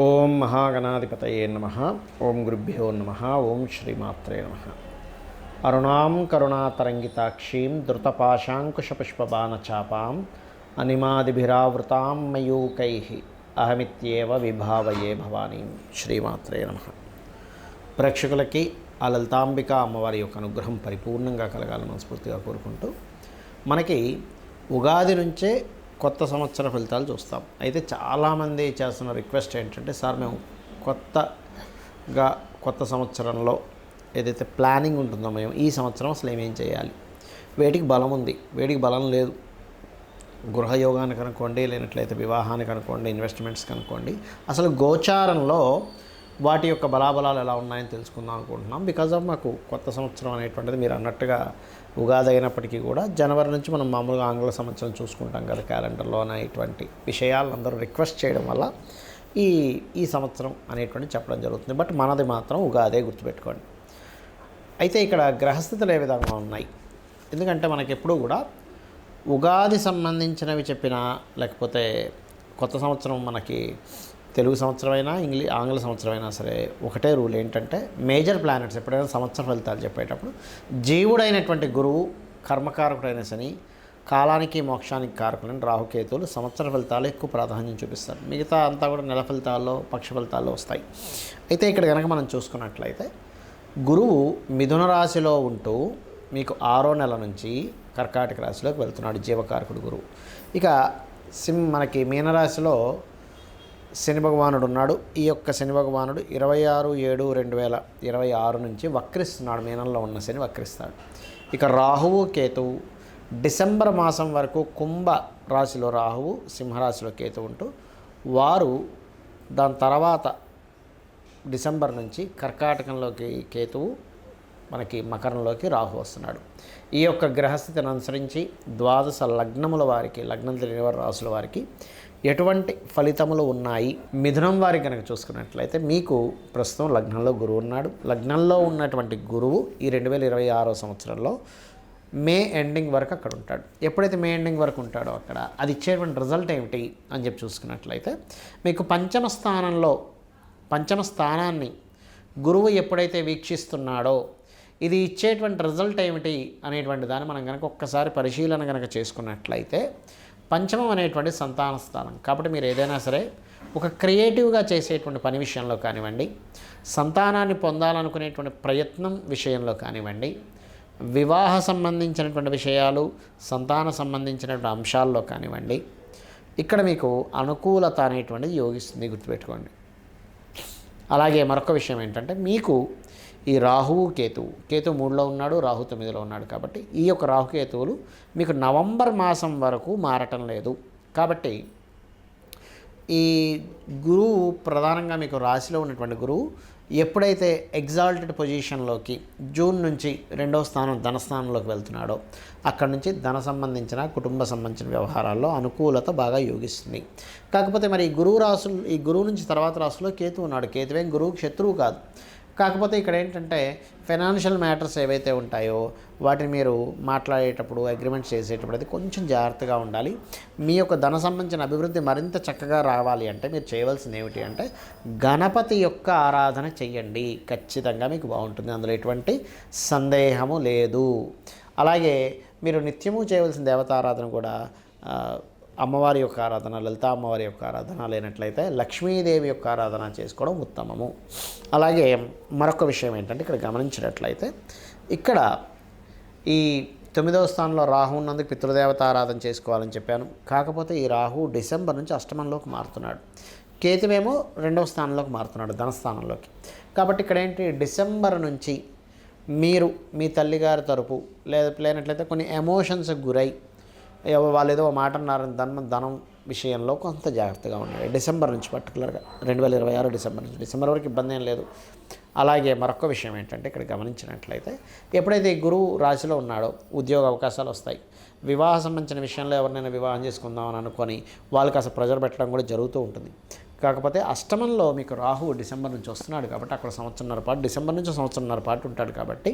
ఓం మహాగణాధిపతయే నమః. ఓం గురుభ్యో నమః. ఓం శ్రీమాత్రే నమః. అరుణాం కరుణాతరంగితాక్షీం ధృతపాశాంకుశపుష్పబాణచాపాం అనిమాదిభిరావృతాం మయూకైః అహమిత్యేవ విభావయే భవానీం. శ్రీమాత్రే నమః. ప్రేక్షకులకి ఆ లలితాంబిక అమ్మవారి యొక్క అనుగ్రహం పరిపూర్ణంగా కలగాలని మనస్ఫూర్తిగా కోరుకుంటూ, మనకి ఉగాది నుంచే కొత్త సంవత్సర ఫలితాలు చూస్తాం. అయితే చాలామంది చేస్తున్న రిక్వెస్ట్ ఏంటంటే, సార్ మేము కొత్త సంవత్సరంలో ఏదైతే ప్లానింగ్ ఉంటుందో మేము ఈ సంవత్సరం అసలు ఏమేం చేయాలి, వేటికి బలం ఉంది, వేటికి బలం లేదు, గృహయోగానికి అనుకోండి, లేనట్లయితే వివాహానికి అనుకోండి, ఇన్వెస్ట్మెంట్స్కి అనుకోండి, అసలు గోచారంలో వాటి యొక్క బలాబలాలు ఎలా ఉన్నాయని తెలుసుకుందాం అనుకుంటున్నాం. బికాజ్ ఆఫ్ మాకు కొత్త సంవత్సరం అనేటువంటిది మీరు అన్నట్టుగా ఉగాది అయినప్పటికీ కూడా జనవరి నుంచి మనం మామూలుగా ఆంగ్ల సంవత్సరం చూసుకుంటాం కదా క్యాలెండర్లో ఇటువంటి విషయాలు అందరూ రిక్వెస్ట్ చేయడం వల్ల ఈ సంవత్సరం అనేటువంటి చెప్పడం జరుగుతుంది. బట్ మనది మాత్రం ఉగాదే, గుర్తుపెట్టుకోండి. అయితే ఇక్కడ గ్రహస్థితులు ఏ విధంగా ఉన్నాయి, ఎందుకంటే మనకి ఎప్పుడూ కూడా ఉగాది సంబంధించినవి చెప్పినా, లేకపోతే కొత్త సంవత్సరం మనకి తెలుగు సంవత్సరమైనా ఆంగ్ల సంవత్సరమైనా సరే ఒకటే రూల్ ఏంటంటే, మేజర్ ప్లానెట్స్ ఎప్పుడైనా సంవత్సర ఫలితాలు చెప్పేటప్పుడు జీవుడైనటువంటి గురువు, కర్మకారకుడైన శని, కాలానికి మోక్షానికి కారకులైన రాహుకేతువులు సంవత్సర ఫలితాలు ఎక్కువ ప్రాధాన్యం చూపిస్తారు. మిగతా అంతా కూడా నెల ఫలితాల్లో, పక్ష ఫలితాల్లో వస్తాయి. అయితే ఇక్కడ కనుక మనం చూసుకున్నట్లయితే గురువు మిథున రాశిలో ఉంటూ మీకు 6వ నెల నుంచి కర్కాటక రాశిలోకి వెళ్తున్నాడు, జీవకారకుడు గురువు. ఇక మనకి మీనరాశిలో శని భగవానుడు ఉన్నాడు. ఈ యొక్క శని భగవానుడు 26/7/2026 నుంచి వక్రిస్తున్నాడు. మీనంలో ఉన్న శని వక్రిస్తాడు. ఇక రాహువు కేతువు డిసెంబర్ మాసం వరకు కుంభ రాశిలో రాహువు, సింహరాశిలో కేతువు ఉంటూ, వారు దాని తర్వాత డిసెంబర్ నుంచి కర్కాటకంలోకి కేతువు, మనకి మకరంలోకి రాహు వస్తున్నాడు. ఈ యొక్క గ్రహస్థితిని అనుసరించి ద్వాదశ లగ్నముల వారికి, లగ్నం తెలియని వారి రాశుల వారికి ఎటువంటి ఫలితములు ఉన్నాయి. మిథునం వారికి కనుక చూసుకున్నట్లయితే మీకు ప్రస్తుతం లగ్నంలో గురువు ఉన్నాడు. లగ్నంలో ఉన్నటువంటి గురువు ఈ 2026 సంవత్సరంలో మే ఎండింగ్ వరకు అక్కడ ఉంటాడు. ఎప్పుడైతే మే ఎండింగ్ వరకు ఉంటాడో అక్కడ అది ఇచ్చేటువంటి రిజల్ట్ ఏమిటి అని చెప్పి చూసుకున్నట్లయితే, మీకు పంచమ స్థానాన్ని గురువు ఎప్పుడైతే వీక్షిస్తున్నాడో ఇది ఇచ్చేటువంటి రిజల్ట్ ఏమిటి అనేటువంటి దాన్ని మనం కనుక ఒక్కసారి పరిశీలన కనుక చేసుకున్నట్లయితే, పంచమం అనేటువంటి సంతాన స్థానం. కాబట్టి మీరు ఏదైనా సరే ఒక క్రియేటివ్గా చేసేటువంటి పని విషయంలో కానివ్వండి, సంతానాన్ని పొందాలనుకునేటువంటి ప్రయత్నం విషయంలో కానివ్వండి, వివాహ సంబంధించినటువంటి విషయాలు, సంతాన సంబంధించినటువంటి అంశాల్లో కానివ్వండి, ఇక్కడ మీకు అనుకూలత అనేటువంటిది యోగిస్తుంది, గుర్తుపెట్టుకోండి. అలాగే మరొక విషయం ఏంటంటే, మీకు ఈ రాహువు కేతువు 3లో ఉన్నాడు, రాహు 9లో ఉన్నాడు. కాబట్టి ఈ యొక్క రాహుకేతువులు మీకు నవంబర్ మాసం వరకు మారటం లేదు. కాబట్టి ఈ గురువు ప్రధానంగా మీకు రాశిలో ఉన్నటువంటి గురువు ఎప్పుడైతే ఎగ్జాల్టెడ్ పొజిషన్లోకి జూన్ నుంచి 2వ స్థానం ధనస్థానంలోకి వెళ్తున్నాడో, అక్కడి నుంచి ధన సంబంధించిన, కుటుంబ సంబంధించిన వ్యవహారాల్లో అనుకూలత బాగా యోగిస్తుంది. కాకపోతే మరి ఈ గురువు నుంచి తర్వాత రాశిలో కేతు ఉన్నాడు. కేతువేం గురువుకి శత్రువు కాదు. కాకపోతే ఇక్కడ ఏంటంటే, ఫైనాన్షియల్ మ్యాటర్స్ ఏవైతే ఉంటాయో వాటిని మీరు మాట్లాడేటప్పుడు, అగ్రిమెంట్స్ చేసేటప్పుడు అది కొంచెం జాగ్రత్తగా ఉండాలి. మీ యొక్క ధన సంబంధించిన అభివృద్ధి మరింత చక్కగా రావాలి అంటే మీరు చేయవలసింది ఏమిటి అంటే, గణపతి యొక్క ఆరాధన చెయ్యండి. ఖచ్చితంగా మీకు బాగుంటుంది, అందులో ఎటువంటి సందేహము లేదు. అలాగే మీరు నిత్యము చేయవలసిన దేవతారాధన కూడా అమ్మవారి యొక్క ఆరాధన, లలితా అమ్మవారి యొక్క ఆరాధన, లేనట్లయితే లక్ష్మీదేవి యొక్క ఆరాధన చేసుకోవడం ఉత్తమము. అలాగే మరొక విషయం ఏంటంటే, ఇక్కడ గమనించినట్లయితే ఇక్కడ ఈ 9వ స్థానంలో రాహు ఉన్నందుకు పితృదేవత ఆరాధన చేసుకోవాలని చెప్పాను. కాకపోతే ఈ రాహు డిసెంబర్ నుంచి అష్టమంలోకి మారుతున్నాడు. కేతువేమో 2వ స్థానంలోకి మారుతున్నాడు, ధనస్థానంలోకి. కాబట్టి ఇక్కడ ఏంటి, డిసెంబర్ నుంచి మీరు మీ తల్లిగారి తరపు లేనట్లయితే కొన్ని ఎమోషన్స్కి గురై వాళ్ళు ఏదో మాట అన్నారని ధనం విషయంలో కొంత జాగ్రత్తగా ఉండాలి. డిసెంబర్ నుంచి, పర్టికులర్గా 2026 డిసెంబర్ వరకు ఇబ్బంది ఏం లేదు. అలాగే మరొక విషయం ఏంటంటే, ఇక్కడ గమనించినట్లయితే ఎప్పుడైతే ఈ గురువు రాశిలో ఉన్నాడో ఉద్యోగ అవకాశాలు వస్తాయి. వివాహ సంబంధించిన విషయంలో ఎవరినైనా వివాహం చేసుకుందామని అనుకొని వాళ్ళకి అసలు ప్రెజర్ పెట్టడం కూడా జరుగుతూ ఉంటుంది. కాకపోతే అష్టమంలో మీకు రాహు డిసెంబర్ నుంచి వస్తున్నాడు. కాబట్టి అక్కడ సంవత్సరంన్నర పాటు, డిసెంబర్ నుంచి సంవత్సరంన్నర పాటు ఉంటాడు. కాబట్టి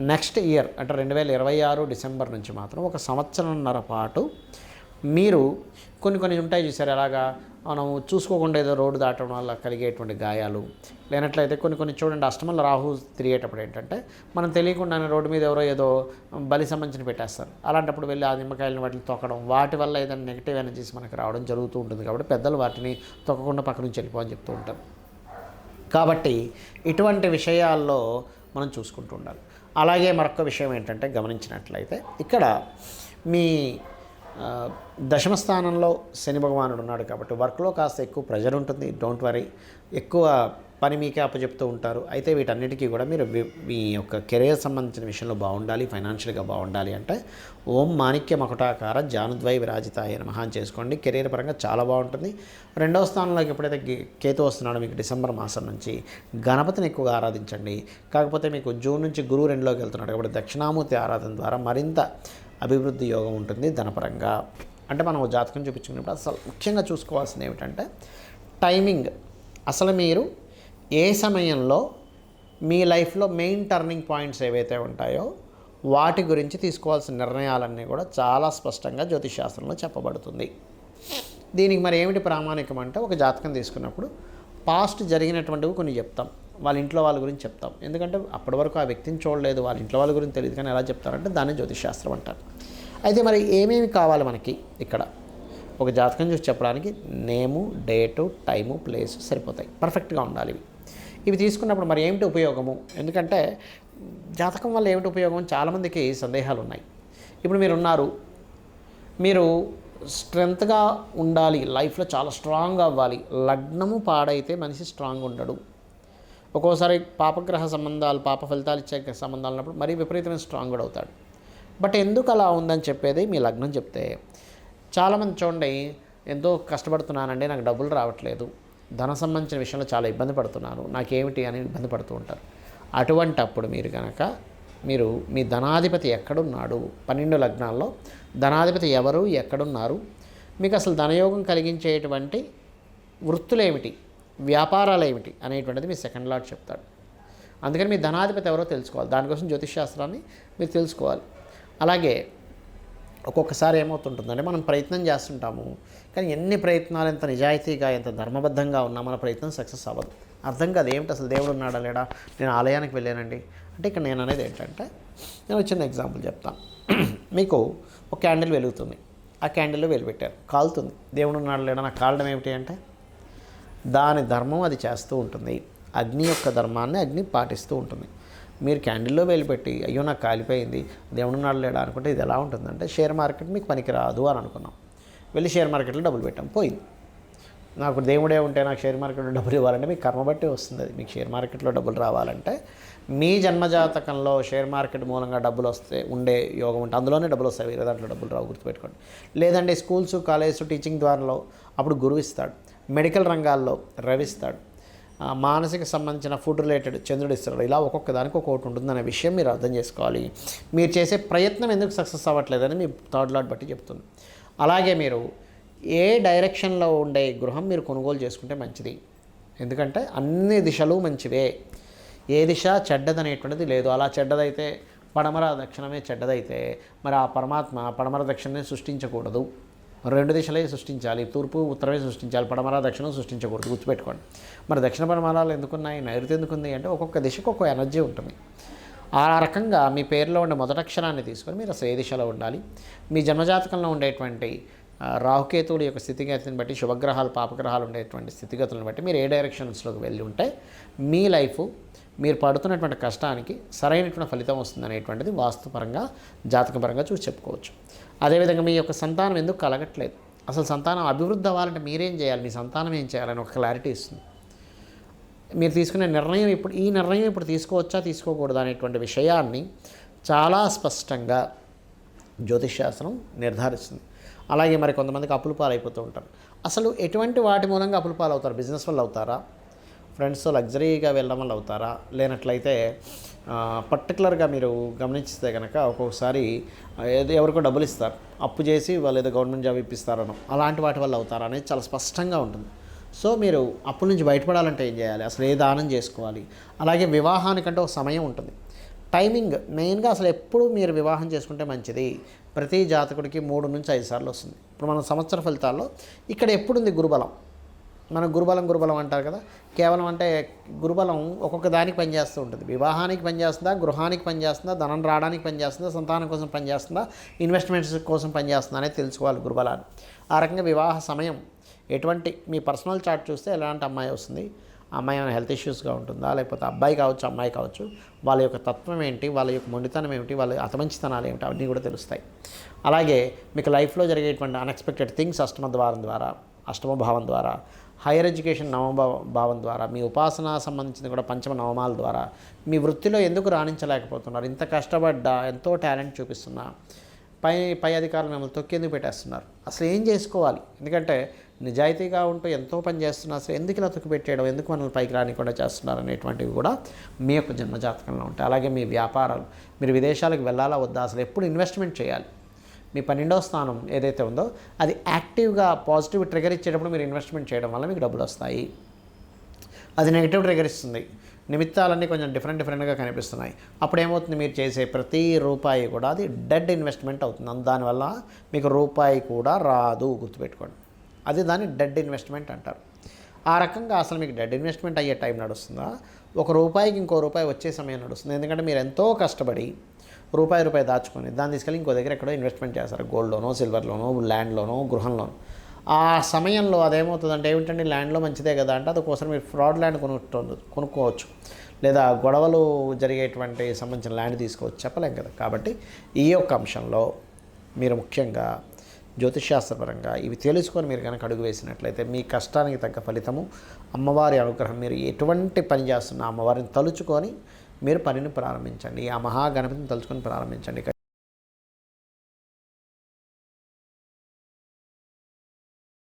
నెక్స్ట్ ఇయర్ అంటే 2026 డిసెంబర్ నుంచి మాత్రం ఒక సంవత్సరంన్నర పాటు మీరు కొన్ని ఉంటాయి చూసారు, ఎలాగా మనం చూసుకోకుండా ఏదో రోడ్డు దాటడం వల్ల కలిగేటువంటి గాయాలు, లేనట్లయితే కొన్ని చూడండి అష్టమంలో రాహు తిరిగేటప్పుడు ఏంటంటే మనం తెలియకుండానే రోడ్డు మీద ఎవరో ఏదో బలి సంబంధించిన పెట్టేస్తారు. అలాంటప్పుడు వెళ్ళి ఆ నిమ్మకాయలను వాటిని తొక్కడం, వాటి వల్ల ఏదైనా నెగిటివ్ ఎనర్జీస్ మనకు రావడం జరుగుతూ ఉంటుంది. కాబట్టి పెద్దలు వాటిని తొక్కకుండా పక్క నుంచి వెళ్ళిపోవని చెప్తూ ఉంటారు. కాబట్టి ఇటువంటి విషయాల్లో మనం చూసుకుంటూ ఉండాలి. అలాగే మరొక విషయం ఏంటంటే గమనించినట్లయితే ఇక్కడ మీ దశమ స్థానంలో శని భగవానుడు ఉన్నాడు కాబట్టి వర్క్లో కాస్త ఎక్కువ ప్రెజర్ ఉంటుంది. డోంట్ వరీ, ఎక్కువ పని మీకే అప్పచెప్తూ ఉంటారు. అయితే వీటన్నిటికీ కూడా మీరు మీ యొక్క కెరీర్ సంబంధించిన విషయంలో బాగుండాలి, ఫైనాన్షియల్గా బాగుండాలి అంటే ఓం మాణిక్య మకుటాకార జానుద్వై విరాజితాయ నమః అని చేసుకోండి. కెరీర్ పరంగా చాలా బాగుంటుంది. రెండవ స్థానంలోకి ఎప్పుడైతే కేతు వస్తున్నాడో మీకు డిసెంబర్ మాసం నుంచి గణపతిని ఎక్కువగా ఆరాధించండి. కాకపోతే మీకు జూన్ నుంచి గురువు 2లోకి వెళ్తున్నాడు కాబట్టి దక్షిణామూర్తి ఆరాధన ద్వారా మరింత అభివృద్ధి యోగం ఉంటుంది ధనపరంగా. అంటే మనం జాతకం చూపించుకున్నప్పుడు అసలు ముఖ్యంగా చూసుకోవాల్సింది ఏమిటంటే టైమింగ్. అసలు మీరు ఏ సమయంలో మీ లైఫ్లో మెయిన్ టర్నింగ్ పాయింట్స్ ఏవైతే ఉంటాయో వాటి గురించి తీసుకోవాల్సిన నిర్ణయాలన్నీ కూడా చాలా స్పష్టంగా జ్యోతిషశాస్త్రంలో చెప్పబడుతుంది. దీనికి మరి ఏమిటి ప్రామాణికం అంటే ఒక జాతకం తీసుకున్నప్పుడు పాస్ట్ జరిగినటువంటివి కొన్ని చెప్తాం, వాళ్ళ ఇంట్లో వాళ్ళ గురించి చెప్తాం. ఎందుకంటే అప్పటి వరకు ఆ వ్యక్తిని చూడలేదు, వాళ్ళ ఇంట్లో వాళ్ళ గురించి తెలియదు. కానీ ఎలా చెప్తారంటే దాన్ని జ్యోతిషశాస్త్రం అంటారు. అయితే మరి ఏమేమి కావాలి మనకి ఇక్కడ ఒక జాతకం చూసి చెప్పడానికి? నేము, డేటు, టైము, ప్లేసు సరిపోతాయి, పర్ఫెక్ట్గా ఉండాలి ఇవి తీసుకున్నప్పుడు మరి ఏమిటి ఉపయోగము? ఎందుకంటే జాతకం వల్ల ఏమిటి ఉపయోగం చాలామందికి సందేహాలు ఉన్నాయి. ఇప్పుడు మీరు స్ట్రెంగ్త్గా ఉండాలి, లైఫ్లో చాలా స్ట్రాంగ్ అవ్వాలి. లగ్నము పాడైతే మనిషి స్ట్రాంగ్ ఉండడు. ఒక్కోసారి పాపగ్రహ సంబంధాలు, పాప ఫలితాలు ఇచ్చే సంబంధాలు ఉన్నప్పుడు మరీ విపరీతమైన స్ట్రాంగ్ కూడా అవుతాడు. బట్ ఎందుకు అలా ఉందని చెప్పేది మీ లగ్నం చెప్తే. చాలామంది చూడండి, ఎంతో కష్టపడుతున్నానండి, నాకు డబ్బులు రావట్లేదు, ధన సంబంధించిన విషయంలో చాలా ఇబ్బంది పడుతున్నాను, నాకేమిటి అని ఇబ్బంది పడుతూ ఉంటారు. అటువంటి అప్పుడు మీరు మీ ధనాధిపతి ఎక్కడున్నాడు, 12 లగ్నాల్లో ధనాధిపతి ఎవరు, ఎక్కడున్నారు, మీకు అసలు ధనయోగం కలిగించేటువంటి వృత్తులేమిటి, వ్యాపారాలు ఏమిటి అనేటువంటిది మీ సెకండ్ లార్డ్ చెప్తాడు. అందుకని మీ ధనాధిపతి ఎవరో తెలుసుకోవాలి. దానికోసం జ్యోతిషశాస్త్రాన్ని మీరు తెలుసుకోవాలి. అలాగే ఒక్కొక్కసారి ఏమవుతుంటుందంటే మనం ప్రయత్నం చేస్తుంటాము, కానీ ఎన్ని ప్రయత్నాలు ఎంత నిజాయితీగా ఎంత ధర్మబద్ధంగా ఉన్నా మన ప్రయత్నం సక్సెస్ అవ్వదు. అర్థం కాదు ఏమిటి అసలు దేవుడు ఉన్నాడా లేడా, నేను ఆలయానికి వెళ్ళానండి అంటే. ఇక్కడ నేను అనేది ఏంటంటే, నేను చిన్న ఎగ్జాంపుల్ చెప్తాను. మీకు ఒక క్యాండిల్ వెలుగుతుంది, ఆ క్యాండిల్లో వెలుగుపెట్టారు, కాలుతుంది. దేవుడు ఉన్నాడా లేడా నాకు కాలడం ఏమిటి అంటే దాని ధర్మం అది చేస్తూ ఉంటుంది. అగ్ని యొక్క ధర్మాన్ని అగ్ని పాటిస్తూ ఉంటుంది. మీరు క్యాండిల్లో వెలిపెట్టి అయ్యో నాకు కాలిపోయింది, దేవుడు ఉన్నాడు లేడా అనుకుంటే ఇది ఎలా ఉంటుందంటే షేర్ మార్కెట్ మీకు పనికి రాదు అని అనుకున్నాం. వెళ్ళి షేర్ మార్కెట్లో డబ్బులు పెట్టాం, పోయింది. నాకు దేవుడే ఉంటే నాకు షేర్ మార్కెట్లో డబ్బులు ఇవ్వాలంటే మీకు కర్మ బట్టి వస్తుంది. అది మీకు షేర్ మార్కెట్లో డబ్బులు రావాలంటే మీ జన్మజాతకంలో షేర్ మార్కెట్ మూలంగా డబ్బులు వస్తే ఉండే యోగం ఉంటే అందులోనే డబ్బులు వస్తాయి, వేరే దాంట్లో డబ్బులు రావు, గుర్తుపెట్టుకోండి. లేదంటే స్కూల్స్, కాలేజెస్, టీచింగ్ ద్వారాలో అప్పుడు గురువు ఇస్తాడు. మెడికల్ రంగాల్లో రవి ఇస్తాడు. మానసిక సంబంధించిన ఫుడ్ రిలేటెడ్ చంద్రుడు ఇస్తాడు. ఇలా ఒక్కొక్క దానికి ఒక్కొక్కటి ఉంటుందనే విషయం మీరు అర్థం చేసుకోవాలి. మీరు చేసే ప్రయత్నం ఎందుకు సక్సెస్ అవ్వట్లేదని మీ థర్డ్ లాట్ బట్టి చెప్తుంది. అలాగే మీరు ఏ డైరెక్షన్లో ఉండే గృహం మీరు కొనుగోలు చేసుకుంటే మంచిది. ఎందుకంటే అన్ని దిశలు మంచివే, ఏ దిశ చెడ్డదనేటువంటిది లేదు. అలా చెడ్డదైతే పడమర దక్షిణమే చెడ్డదైతే మరి ఆ పరమాత్మ పడమర దక్షిణమే సృష్టించకూడదు, 2 దిశలే సృష్టించాలి. తూర్పు ఉత్తరమే సృష్టించాలి, పడమర దక్షిణం సృష్టించకూడదు, గుర్తుపెట్టుకోండి. మరి దక్షిణ పడమరాలు ఎందుకున్నాయి, నైరుతి ఎందుకుంది అంటే ఒక్కొక్క దిశకు ఒక్కొక్క ఎనర్జీ ఉంటుంది. ఆ రకంగా మీ పేరులో ఉండే మొదటి అక్షరాన్ని తీసుకొని మీరు అసలు ఏ దిశలో ఉండాలి, మీ జన్మజాతకంలో ఉండేటువంటి రాహుకేతువుల యొక్క స్థితిగతిని బట్టి, శుభగ్రహాలు పాపగ్రహాలు ఉండేటువంటి స్థితిగతులను బట్టి మీరు ఏ డైరెక్షన్స్లోకి వెళ్ళి ఉంటే మీ లైఫ్, మీరు పడుతున్నటువంటి కష్టానికి సరైనటువంటి ఫలితం వస్తుంది అనేటువంటిది వాస్తుపరంగా జాతకపరంగా చూసి చెప్పుకోవచ్చు. అదేవిధంగా మీ యొక్క సంతానం ఎందుకు కలగట్లేదు, అసలు సంతానం అభివృద్ధి అవ్వాలంటే మీరేం చేయాలి, మీ సంతానం ఏం చేయాలని ఒక క్లారిటీ ఇస్తుంది. మీరు తీసుకునే నిర్ణయం ఈ నిర్ణయం ఇప్పుడు తీసుకోవచ్చా తీసుకోకూడదు అనేటువంటి విషయాన్ని చాలా స్పష్టంగా జ్యోతిషశాస్త్రం నిర్ధారిస్తుంది. అలాగే మరి కొంతమందికి అప్పుల పాలు అయిపోతూ ఉంటారు. అసలు ఎటువంటి వాటి మూలంగా అప్పుల పాలు అవుతారు? బిజినెస్ వల్ల అవుతారా, ఫ్రెండ్స్తో లగ్జరీగా వెళ్ళడం వల్ల అవుతారా, లేనట్లయితే పర్టికులర్గా మీరు గమనిస్తే కనుక ఒక్కొక్కసారి ఎవరికో డబ్బులు ఇస్తారు, అప్పు చేసి వాళ్ళు ఏదో గవర్నమెంట్ జాబ్ ఇప్పిస్తారనో, అలాంటి వాటి వల్ల అవుతారా అనేది చాలా స్పష్టంగా ఉంటుంది. సో మీరు అప్పుల నుంచి బయటపడాలంటే ఏం చేయాలి, అసలు ఏ దానం చేసుకోవాలి. అలాగే వివాహానికంటే ఒక సమయం ఉంటుంది, టైమింగ్ మెయిన్గా. అసలు ఎప్పుడు మీరు వివాహం చేసుకుంటే మంచిది, ప్రతి జాతకుడికి 3 నుంచి 5 సార్లు వస్తుంది. ఇప్పుడు మన సంవత్సర ఫలితాల్లో ఇక్కడ ఎప్పుడుంది గురుబలం, మన గురుబలం అంటారు కదా, కేవలం అంటే గురుబలం ఒక్కొక్క దానికి పనిచేస్తూ ఉంటుంది. వివాహానికి పనిచేస్తుందా, గృహానికి పనిచేస్తుందా, ధనం రావడానికి పనిచేస్తుందా, సంతానం కోసం పనిచేస్తుందా, ఇన్వెస్ట్మెంట్స్ కోసం పనిచేస్తుందా అనేది తెలుసుకోవాలి గురుబలాన్ని. ఆ రకంగా వివాహ సమయం ఎటువంటి మీ పర్సనల్ చార్ట్ చూస్తే ఎలాంటి అమ్మాయి వస్తుంది, ఆ అమ్మాయి ఏమైనా హెల్త్ ఇష్యూస్గా ఉంటుందా, లేకపోతే అబ్బాయి కావచ్చు అమ్మాయి కావచ్చు, వాళ్ళ యొక్క తత్వం ఏంటి, వాళ్ళ యొక్క మొండితనం ఏమిటి, వాళ్ళ అతమంచితనాలు ఏమిటి, అవన్నీ కూడా తెలుస్తాయి. అలాగే మీకు లైఫ్లో జరిగేటువంటి అన్ఎక్స్పెక్టెడ్ థింగ్స్ అష్టమ ద్వారం ద్వారా, అష్టమ భావం ద్వారా, హైయర్ ఎడ్యుకేషన్ నవమ భావం ద్వారా, మీ ఉపాసన సంబంధించింది కూడా పంచమ నవమాల ద్వారా మీ వృత్తిలో ఎందుకు రాణించలేకపోతున్నారు, ఇంత కష్టపడ్డా, ఎంతో టాలెంట్ చూపిస్తున్నా పై అధికారులు మిమ్మల్ని తొక్కేందుకు పెట్టేస్తున్నారు, అసలు ఏం చేసుకోవాలి, ఎందుకంటే నిజాయితీగా ఉంటూ ఎంతో పని చేస్తున్నారు, అసలు ఎందుకు ఇలా తొక్కి పెట్టేయడం, ఎందుకు మనల్ని పైకి రానికుండా చేస్తున్నారు అనేటువంటివి కూడా మీ యొక్క జన్మజాతకంలో ఉంటాయి. అలాగే మీ వ్యాపారాలు, మీరు విదేశాలకు వెళ్ళాలా వద్దా, అసలు ఎప్పుడు ఇన్వెస్ట్మెంట్ చేయాలి, మీ 12వ స్థానం ఏదైతే ఉందో అది యాక్టివ్గా పాజిటివ్ ట్రిగర్ ఇచ్చేటప్పుడు మీరు ఇన్వెస్ట్మెంట్ చేయడం వల్ల మీకు డబ్బులు వస్తాయి. అది నెగిటివ్ ట్రిగర్ ఇస్తుంది, నిమిత్తాలన్నీ కొంచెం డిఫరెంట్గా కనిపిస్తున్నాయి. అప్పుడు ఏమవుతుంది, మీరు చేసే ప్రతి రూపాయి కూడా అది డెడ్ ఇన్వెస్ట్మెంట్ అవుతుంది, దానివల్ల మీకు రూపాయి కూడా రాదు, గుర్తుపెట్టుకోండి. అది దాన్ని డెడ్ ఇన్వెస్ట్మెంట్ అంటారు. ఆ రకంగా అసలు మీకు డెడ్ ఇన్వెస్ట్మెంట్ అయ్యే టైం నడుస్తుందా, ఒక రూపాయికి ఇంకో రూపాయి వచ్చే సమయం నడుస్తుంది. ఎందుకంటే మీరు ఎంతో కష్టపడి రూపాయి దాచుకొని దాన్ని తీసుకెళ్ళి ఇంకో దగ్గర ఎక్కడో ఇన్వెస్ట్మెంట్ చేస్తారు, గోల్డ్లోనో, సిల్వర్లోనో, ల్యాండ్లోనో, గృహంలోనో. ఆ సమయంలో అదేమవుతుందంటే, ఏమిటండి ల్యాండ్లో మంచిదే కదా అంటే అందుకోసం మీరు ఫ్రాడ్ ల్యాండ్ కొనుక్కోవచ్చు, లేదా గొడవలు జరిగేటువంటి సంబంధించిన ల్యాండ్ తీసుకోవచ్చు, చెప్పలేం కదా. కాబట్టి ఈ యొక్క అంశంలో మీరు ముఖ్యంగా జ్యోతిష్శాస్త్రపరంగా ఇవి తెలుసుకొని మీరు కనుక అడుగు వేసినట్లయితే మీ కష్టానికి తగ్గ ఫలితము, అమ్మవారి అనుగ్రహం, మీరు ఎటువంటి పని చేస్తున్నా అమ్మవారిని తలుచుకొని మీరు పనిని ప్రారంభించండి, ఆ మహాగణపతిని తలుచుకొని ప్రారంభించండి.